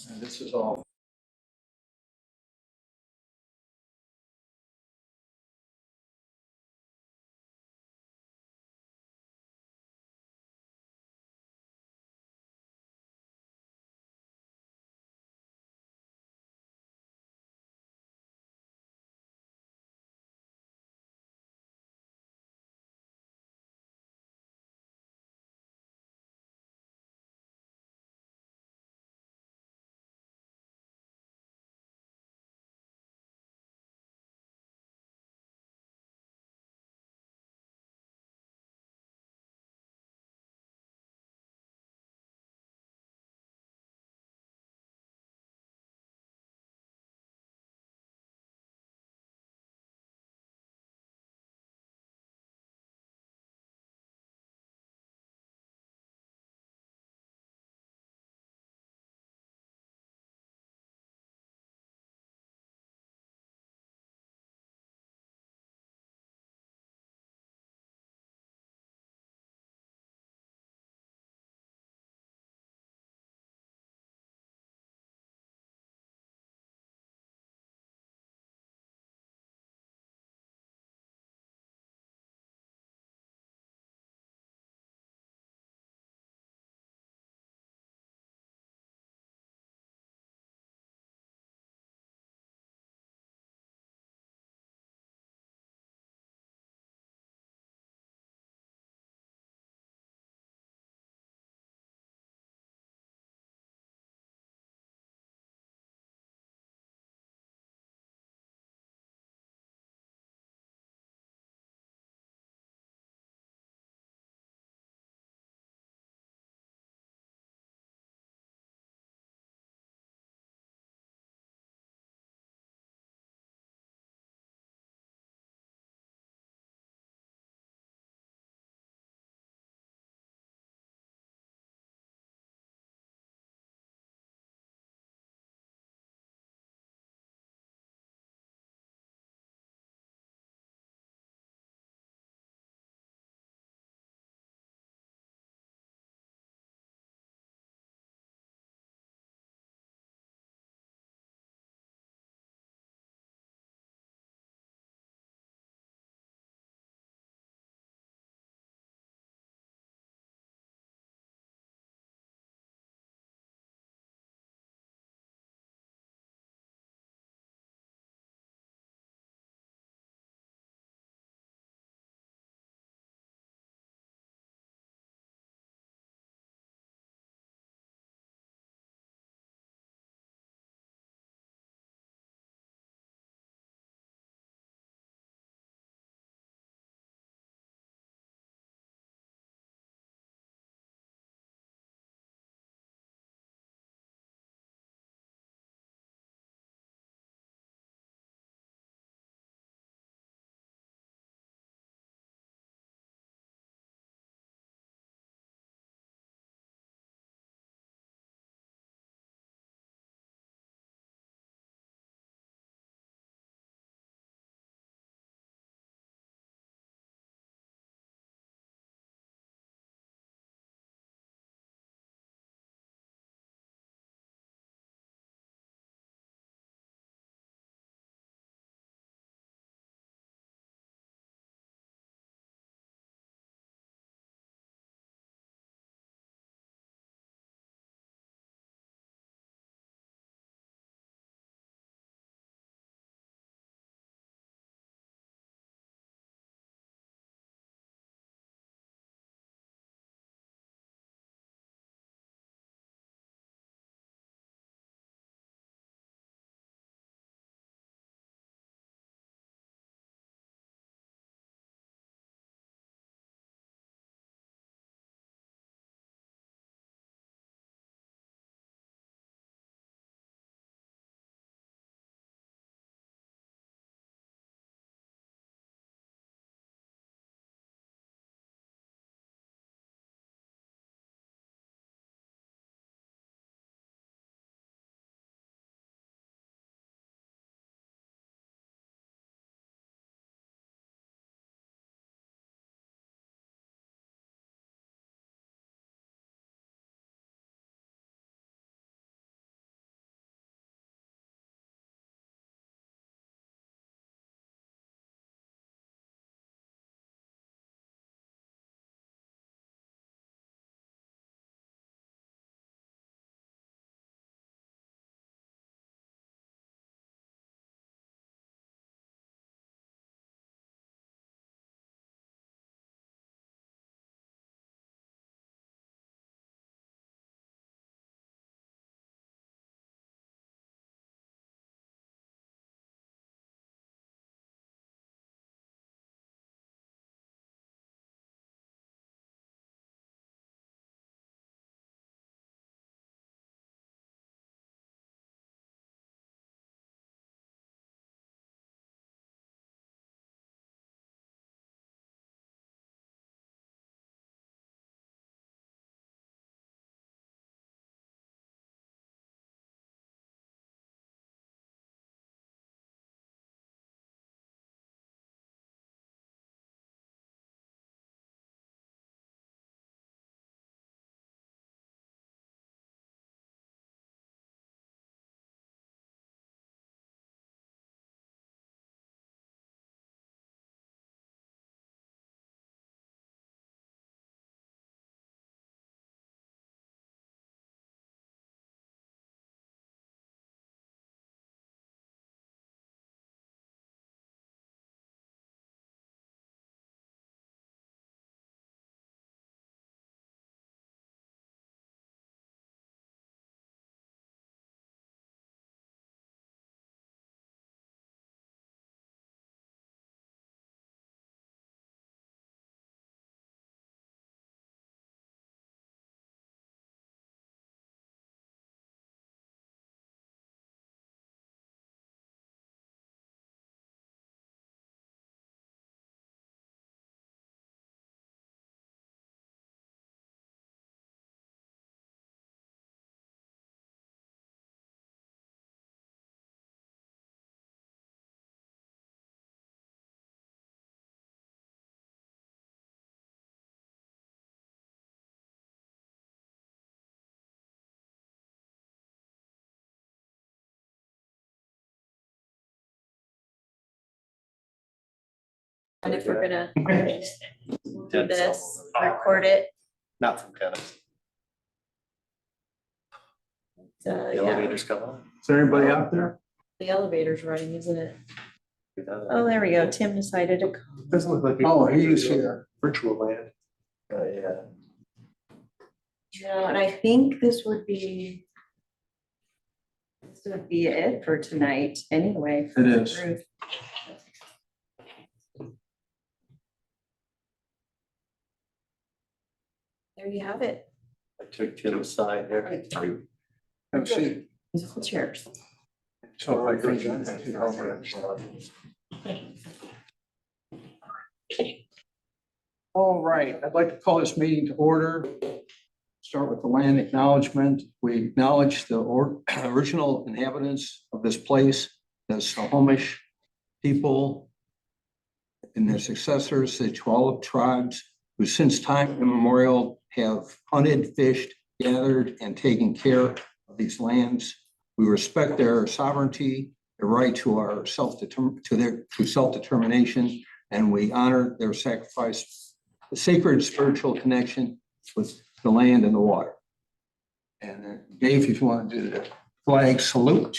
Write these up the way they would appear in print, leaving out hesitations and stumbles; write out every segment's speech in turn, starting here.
And this is all And if we're gonna do this, record it, Not from Tennessee. The yeah, elevators come on. Is there anybody out there? the elevator's running, isn't it? Oh, there we go. Tim decided to come. Doesn't look like. Oh, he is here. Virtual land. Yeah. No, and I think this would be it for tonight anyway. for It the is. group. There you have it. I took Tim's side there. Have a seat. Musical chairs. So I think. All right, I'd like to call this meeting to order. Start with the land acknowledgement. We acknowledge the original inhabitants of this place, the Snohomish people and their successors, the 12 tribes who since time immemorial have hunted, fished, gathered, and taken care of these lands. We respect their sovereignty, their right to our self-determination, and we honor their sacrifice, the sacred spiritual connection with the land and the water. And Dave, if you want to do the flag salute.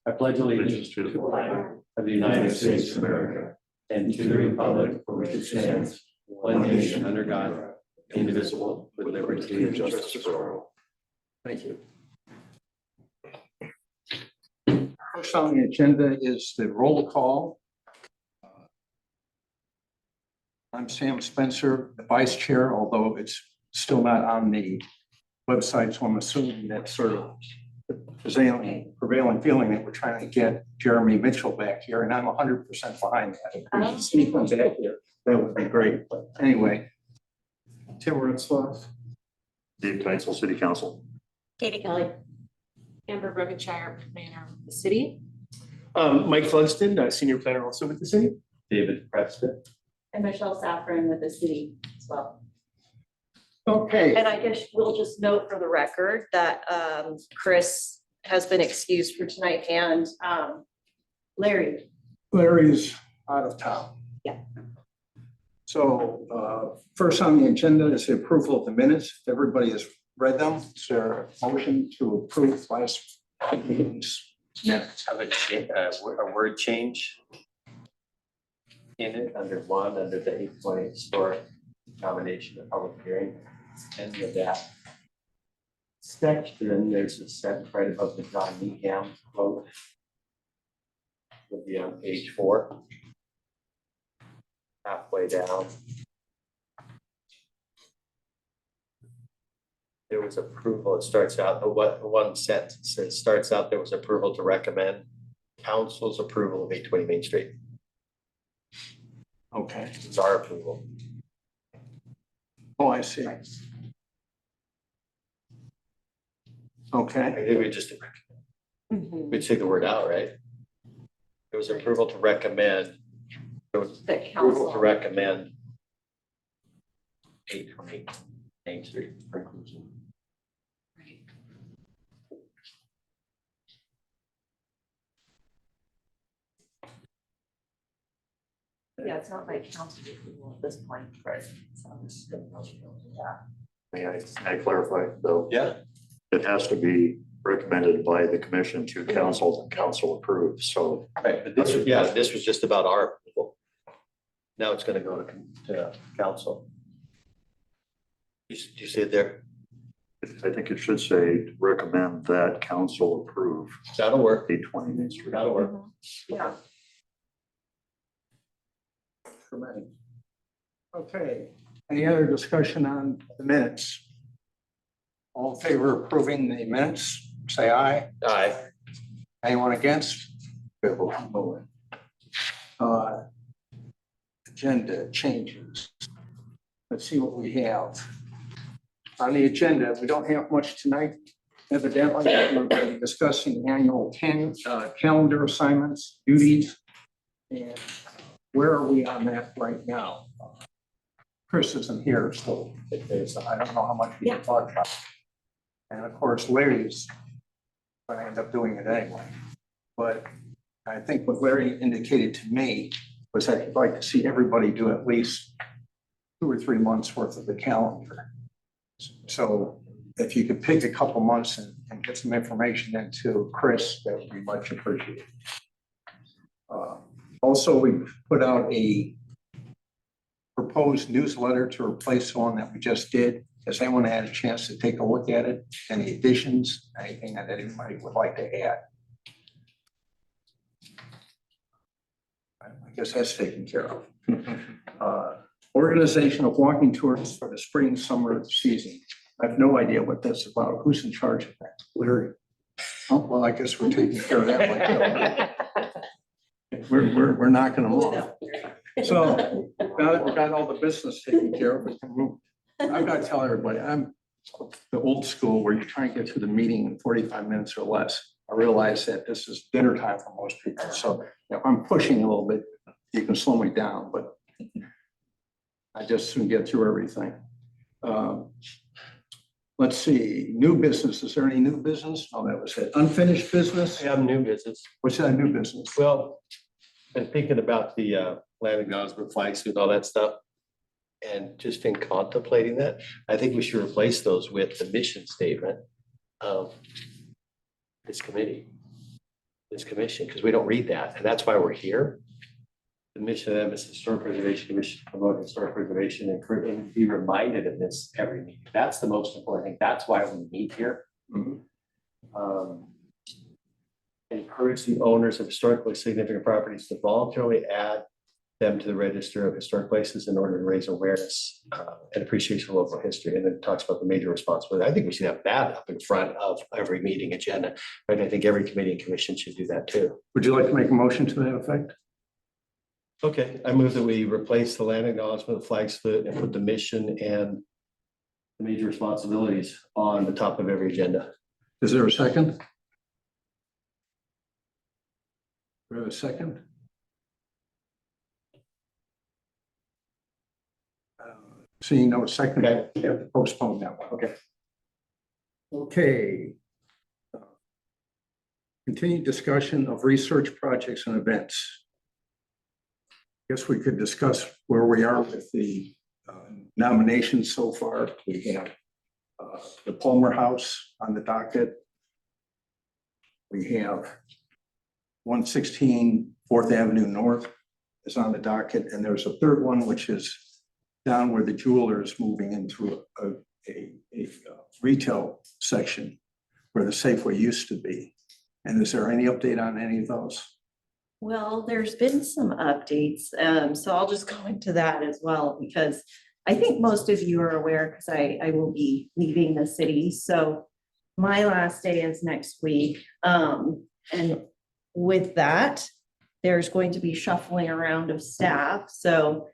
I pledge allegiance to the flag of the United States of America and to the republic for which it stands, one nation under God, indivisible, with liberty and justice for all. Thank you. First on the agenda is the roll call. I'm Sam Spencer, the vice chair, although it's still not on the website, so I'm assuming that's sort of the prevailing feeling that we're trying to get Jeremy Mitchell back here, and I'm 100% behind that. If we could sneak him back here, that would be great. But anyway, Tim Ritzloff. Dave Teitzel, City Council. Katie Kelly. Amber Bruggenshire, planner of the city. Mike Flugston, senior planner also with the city. David Preston. And Michelle Saffron with the city as well. Okay. And I guess we'll just note for the record that Chris has been excused for tonight and Larry. Larry's out of town. Yeah. So first on the agenda is the approval of the minutes. Everybody has read them. Is there a motion to approve last meeting's minutes? Have a word change in it under the 8-point historic combination of public hearing. And with that section, there's a sentence right above the John Meehan quote. Would be on page 4. Halfway down. There was approval, it starts out, the one sentence, it starts out, there was approval to recommend council's approval of 820 Main Street. Okay. It's our approval. Oh, I see. Okay. I think we just, we'd take the word out, right? There was approval to recommend, there was The approval to council. recommend 820 Main Street for inclusion. Yeah, it's not like council approval at this point. Right. May I clarify though? Yeah. It has to be recommended by the commission to council and council approves. So Right, but this was just about our approval. Now it's gonna go to council. You see it there? I think it should say recommend that council approve That'll work. 820 Main Street. That'll work. Yeah. Okay. Any other discussion on the minutes? All in favor of approving the minutes, say aye. Aye. Anyone against? Good, we'll keep moving. Agenda changes. Let's see what we have. On the agenda, we don't have much tonight. Evidently, we're going to be discussing annual calendar assignments, duties. And where are we on that right now? Chris isn't here, so I don't know how much we can talk about. And of course, Larry's going to end up doing it anyway. But I think what Larry indicated to me was that he'd like to see everybody do at least 2 or 3 months worth of the calendar. So if you could pick a couple months and get some information into Chris, that would be much appreciated. Also, we put out a proposed newsletter to replace the one that we just did. Has anyone had a chance to take a look at it? Any additions, anything that anybody would like to add? I guess that's taken care of. Organization of walking tours for the spring, summer season. I have no idea what that's about. Who's in charge of that? Larry? Oh, well, I guess we're taking care of that. We're knocking them off. So got all the business taken care of. We can move. I've got to tell everybody, I'm the old school where you try and get to the meeting in 45 minutes or less. I realize that this is dinner time for most people. So if I'm pushing a little bit, you can slow me down, but I just soon get through everything. Let's see, new business. Is there any new business? Oh, that was it. Unfinished business? I have new business. What's that new business? Well, been thinking about the land acknowledgement flags and all that stuff. And just in contemplating that, I think we should replace those with the mission statement of this committee, this commission, because we don't read that, and that's why we're here. The mission of this Historic Preservation Commission, to promote historic preservation and be reminded of this every meeting. That's the most important thing. That's why we meet here. Encourage the owners of historically significant properties to voluntarily add them to the register of historic places in order to raise awareness and appreciation of local history. And then it talks about the major responsibility. I think we should have that up in front of every meeting agenda. Right? I think every committee and commission should do that too. Would you like to make a motion to that effect? Okay, I move that we replace the land acknowledgement flags and put the mission and the major responsibilities on the top of every agenda. Is there a second? Do we have a second? Seeing no second, Okay. we have to postpone that one. Okay. Okay. Continued discussion of research projects and events. Guess we could discuss where we are with the nominations so far. We have the Palmer House on the docket. We have 116 4th Avenue North is on the docket, and there's a third one, which is down where the jeweler is moving into a retail section where the Safeway used to be. And is there any update on any of those? Well, there's been some updates, so I'll just go into that as well, because I think most of you are aware, because I will be leaving the city. So my last day is next week. And with that, there's going to be shuffling around of staff. So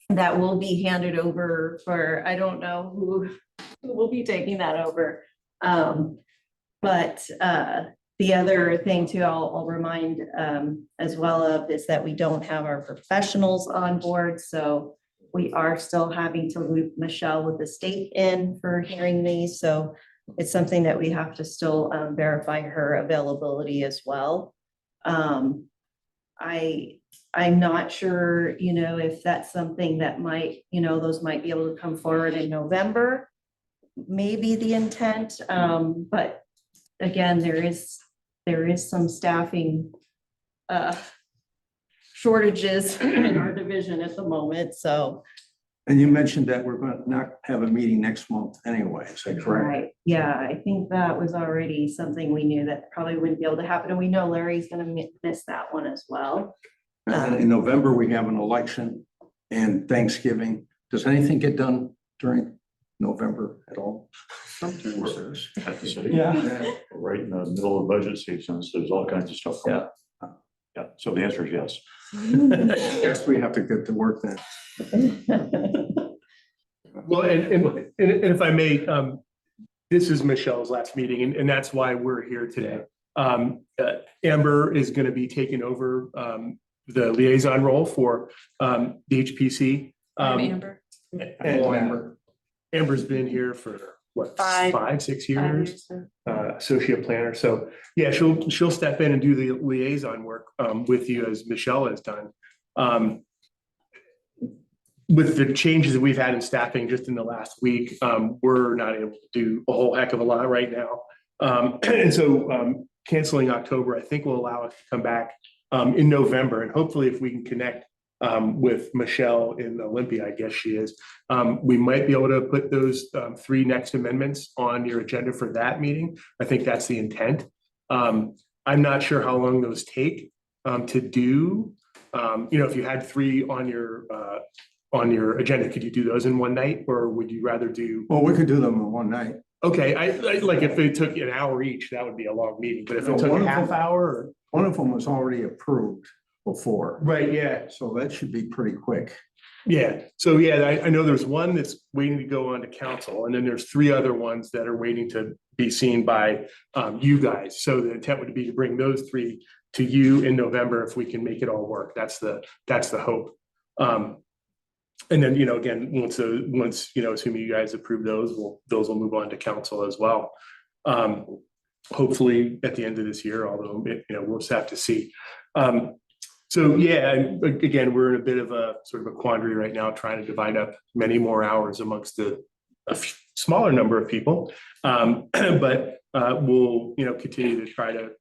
that will be handed over for, I don't know who will be taking that over. But the other thing too, I'll remind as well of is that we don't have our professionals on board. So we are still having to loop Michelle with the state in for hearing these. So it's something that we have to still verify her availability as well. I'm not sure, if that's something that might, those might be able to come forward in November, maybe the intent. But again, there is some staffing shortages in our division at the moment, so. And you mentioned that we're going to not have a meeting next month anyway, is that correct? Right, yeah, I think that was already something we knew that probably wouldn't be able to happen, and we know Larry's gonna miss that one as well. And in November, we have an election and Thanksgiving. Does anything get done during November at all? Sometimes there's at the city. Yeah. Right in the middle of budget season, so there's all kinds of stuff. going on. Yeah, so the answer is yes. Guess we have to get to work then. Well, and if I may, this is Michelle's last meeting, and that's why we're here today. Amber is going to be taking over the liaison role for the HPC. Amber. And Amber's been here for what, Five. 6 years? Associate planner. So yeah, she'll step in and do the liaison work with you as Michelle has done. With the changes that we've had in staffing just in the last week, we're not able to do a whole heck of a lot right now. And so canceling October, I think will allow us to come back in November. And hopefully if we can connect with Michelle in Olympia, I guess she is, we might be able to put those 3 next amendments on your agenda for that meeting. I think that's the intent. I'm not sure how long those take to do. If you had 3 on your agenda, could you do those in one night, or would you rather do? Well, we could do them in one night. Okay, I like if it took an hour each, that would be a long meeting, but if it No, took one a of half them- hour, or- One of them was already approved before, right, yeah, so that should be pretty quick. yeah. So yeah, I know there's one that's waiting to go on to council, and then there's 3 other ones that are waiting to be seen by you guys. So the intent would be to bring those 3 to you in November if we can make it all work. That's the hope. And then, again, once, assuming you guys approve those will move on to council as well. Hopefully at the end of this year, although, we'll just have to see. So yeah, again, we're in a bit of a sort of a quandary right now, trying to divide up many more hours amongst a smaller number of people. But we'll, continue to try to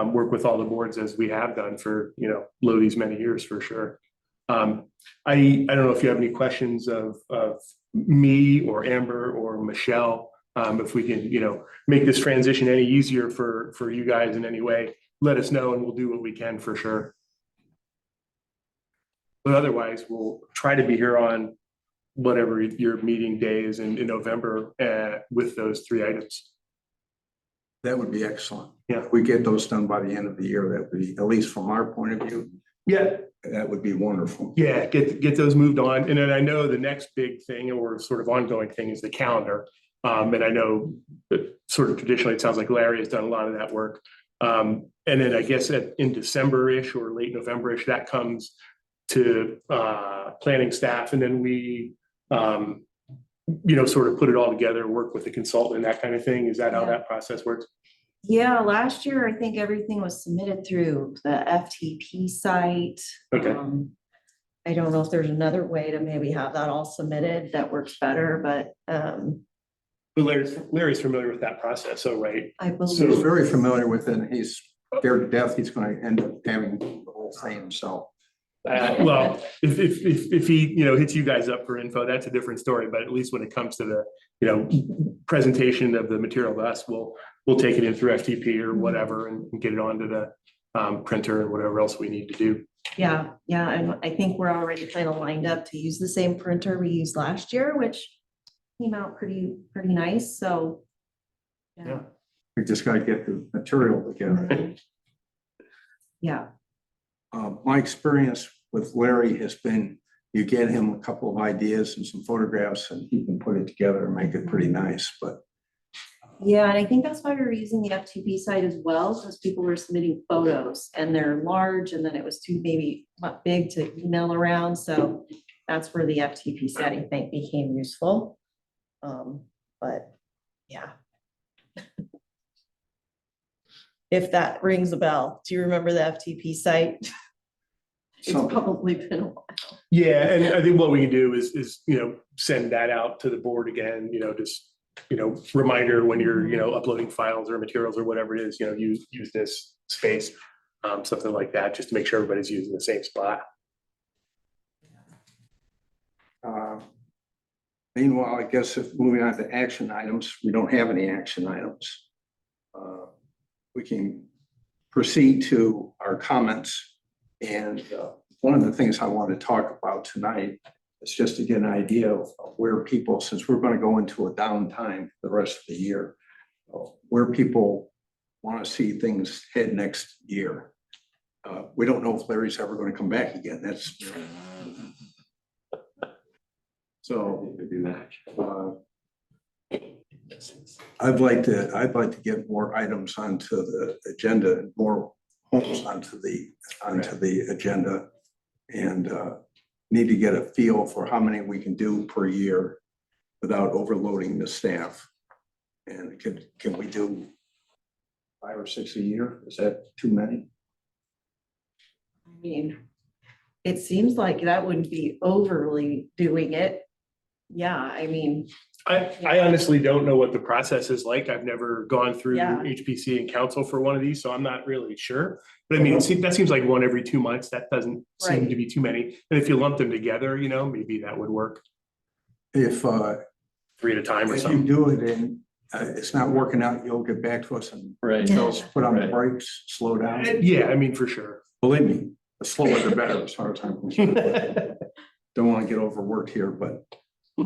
work with all the boards as we have done for, these many years for sure. I don't know if you have any questions of me or Amber or Michelle. If we can, make this transition any easier for you guys in any way, let us know and we'll do what we can for sure. But otherwise, we'll try to be here on whatever your meeting day is in November with those 3 items. That would be excellent. Yeah. If we get those done by the end of the year, that would be, at least from our point of view, Yeah, that would be wonderful. yeah, get those moved on. And then I know the next big thing or sort of ongoing thing is the calendar. And I know that sort of traditionally, it sounds like Larry has done a lot of that work. And then I guess in December-ish or late November-ish, that comes to planning staff. And then we, sort of put it all together, work with the consultant and that kind of thing. Is that how Yeah. that process works? Yeah, last year, I think everything was submitted through the FTP site. Okay. I don't know if there's another way to maybe have that all submitted that works better, but But Larry's familiar with that process, so right? I He's believe. very familiar with it. He's scared to death he's gonna end up having the whole thing himself. Well, if he, hits you guys up for info, that's a different story, but at least when it comes to the, presentation of the material to us, we'll take it in through FTP or whatever and get it onto the printer and whatever else we need to do. Yeah, and I think we're already kind of lined up to use the same printer we used last year, which came out pretty nice, so. Yeah. We just gotta get the material together. Yeah, My experience with Larry has been, you get him a couple of ideas and some photographs and he can put it together and make it pretty nice, but yeah, and I think that's why we were using the FTP site as well, because people were submitting photos and they're large and then it was too maybe not big to email around, so that's where the FTP site, I think, became useful. But yeah. If that rings a bell, do you remember the FTP site? It's something. probably been a while. Yeah, and I think what we can do is, send that out to the board again, just, reminder when you're, uploading files or materials or whatever it is, use this space, something like that, just to make sure everybody's using the same spot. Meanwhile, I guess if moving on to action items, we don't have any action items. We can proceed to our comments. And one of the things I want to talk about tonight is just to get an idea of where people, since we're going to go into a downtime for the rest of the year, where people want to see things head next year. We don't know if Larry's ever going to come back again. That's so. To do that. I'd like to get more items onto the agenda, more homes onto the agenda. And need to get a feel for how many we can do per year without overloading the staff. And can we do 5 or 6 a year? Is that too many? I mean, it seems like that wouldn't be overly doing it. Yeah, I mean, I honestly don't know what the process is like. I've never gone through Yeah. HPC and council for one of these, so I'm not really sure. But I mean, that seems like one every 2 months. That doesn't seem Right. to be too many. And if you lump them together, maybe that would work If 3 at a time or if you something. do it and it's not working out, you'll get back to us and Right. tell us, put on the Right. brakes, slow down. Yeah, I mean, for sure. Believe me, the slower the better as far as I'm concerned. Don't want to get overworked here, but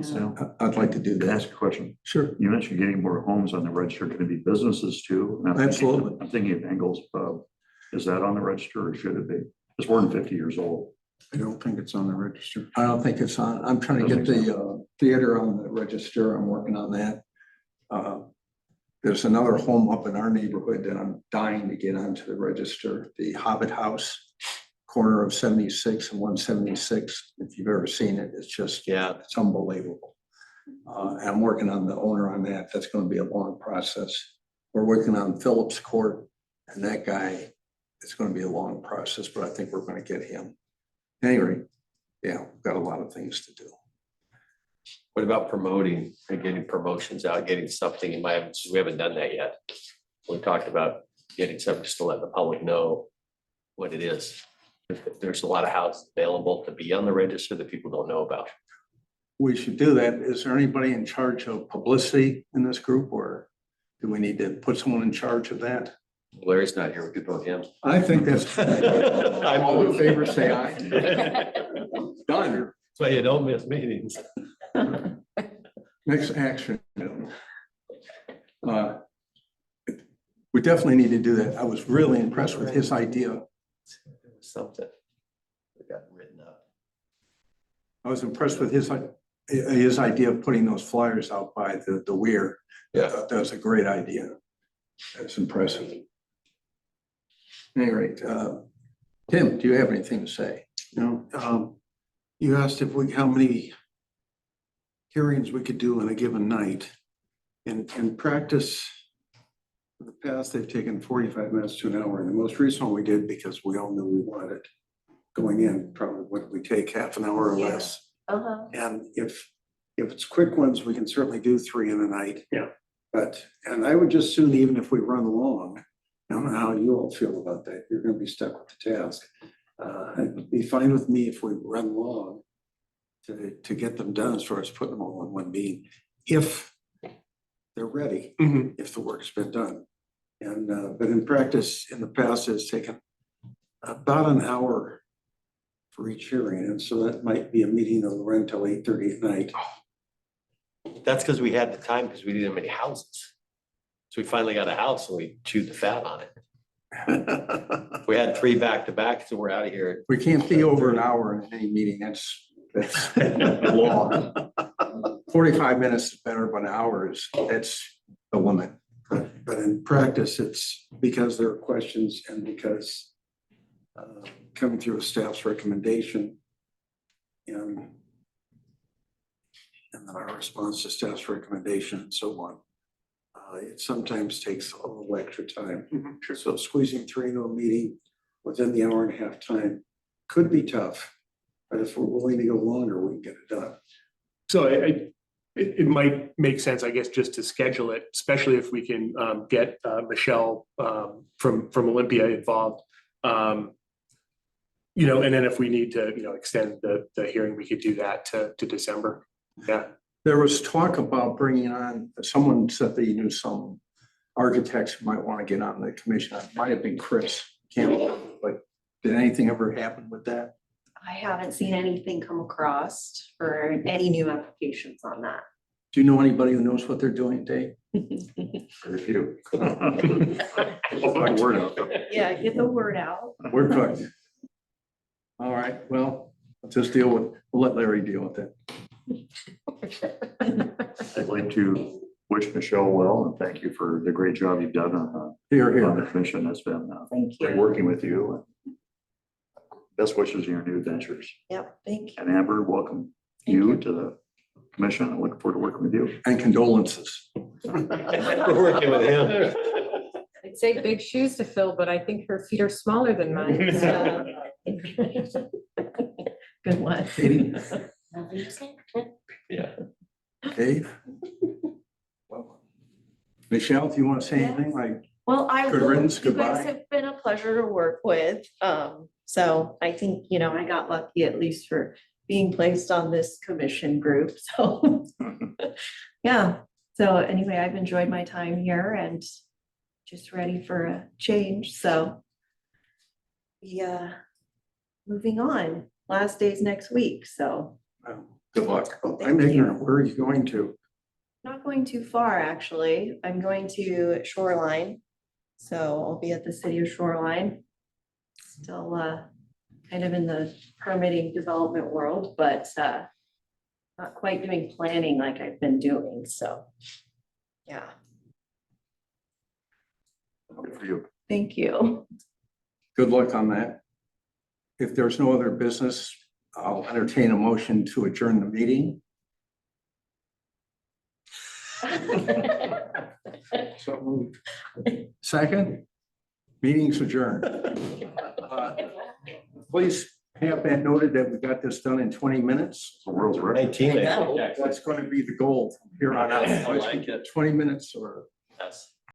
So, I'd like to do can I that. ask a question? Sure. You mentioned getting more homes on the register. Can it be businesses too? And I'm thinking- Absolutely. I'm thinking of Engels Pub. Is that on the register or should it be? It's more than 50 years old. I don't think it's on the register. I don't think it's on. I'm trying to get the theater on the register. I'm working on that. There's another home up in our neighborhood that I'm dying to get onto the register, the Hobbit House, corner of 76 and 176. If you've ever seen it, it's just, Yeah. it's unbelievable. And I'm working on the owner on that. That's going to be a long process. We're working on Phillips Court, and that guy, it's going to be a long process, but I think we're going to get him. Anyway, yeah, we've got a lot of things to do. What about promoting and getting promotions out, getting something we haven't done that yet. We talked about getting something just to let the public know what it is. If there's a lot of houses available to be on the register that people don't know about. We should do that. Is there anybody in charge of publicity in this group, or do we need to put someone in charge of that? Larry's not here, we could vote him. I think that's, all in favor, say aye. Done. So you don't miss meetings. Next action. We definitely need to do that. I was really impressed with his idea. Something. We got written up. I was impressed with his idea of putting those flyers out by the weir. Yeah. That was a great idea. That's impressive. Anyway, Tim, do you have anything to say? No, you asked how many hearings we could do in a given night. In practice, in the past, they've taken 45 minutes to an hour, and the most recent one we did, because we all knew we wanted it going in, probably would we take half an hour or Yeah. less. uh-huh. And if it's quick ones, we can certainly do 3 in a night. Yeah. And I would just soon, even if we run long, I don't know how you all feel about that. You're gonna be stuck with the task. It'd be fine with me if we run long to get them done as far as putting them all in one meeting, if they're ready, Mhm. if the work's been done. And, but in practice, in the past, it's taken about an hour for each hearing. And so that might be a meeting that'll run till 8:30 at night. That's because we had the time because we didn't have many houses. So we finally got a house and we chewed the fat on it. If we had 3 back to back, so we're out of here. We can't be over an hour in any meeting. That's law. 45 minutes is better, but an hour that's the limit. But in practice, it's because there are questions and because coming through a staff's recommendation and then our response to staff's recommendation and so on. It sometimes takes a little extra time. So squeezing 3 into a meeting within the hour and a half time could be tough. But if we're willing to go longer, we can get it done. So it might make sense, I guess, just to schedule it, especially if we can get Michelle from Olympia involved. And then if we need to, extend the hearing, we could do that to December. Yeah. There was talk about bringing on, someone said that you knew some architects who might want to get on the commission. It might have been Chris Campbell, but did anything ever happen with that? I haven't seen anything come across for any new applications on that. Do you know anybody who knows what they're doing, Dave? Very few. Word out there. Yeah, get the word out. We're cooked. All right, well, we'll let Larry deal with it. I'd like to wish Michelle well and thank you for the great job you've done on Here, the commission. It's been Thank great you. working with you. Best wishes in your new ventures. Yep, thank you. And Amber, welcome you to the commission. I look forward to working with you. And condolences. We're working with him. I'd say big shoes to fill, but I think her feet are smaller than mine, so. Good one. Katie, Yeah. Dave? Michelle, if you want to say anything, like, Well, I Good will, riddance, you guys goodbye. have been a pleasure to work with. So I think, I got lucky at least for being placed on this commission group, so. Yeah, so anyway, I've enjoyed my time here and just ready for a change, so. Yeah, moving on. Last day's next week, so good luck. I'm Thank you. ignorant. Where are you going to? not going too far, actually. I'm going to Shoreline. So I'll be at the city of Shoreline. Still kind of in the permitting development world, but not quite doing planning like I've been doing, so. Yeah, Good for you. thank you. Good luck on that. If there's no other business, I'll entertain a motion to adjourn the meeting. So moved. Second, meeting's adjourned. Please have that noted that we got this done in 20 minutes. The world's record. 19. That's going to be the goal from here on out. I like it. 20 minutes or Yes.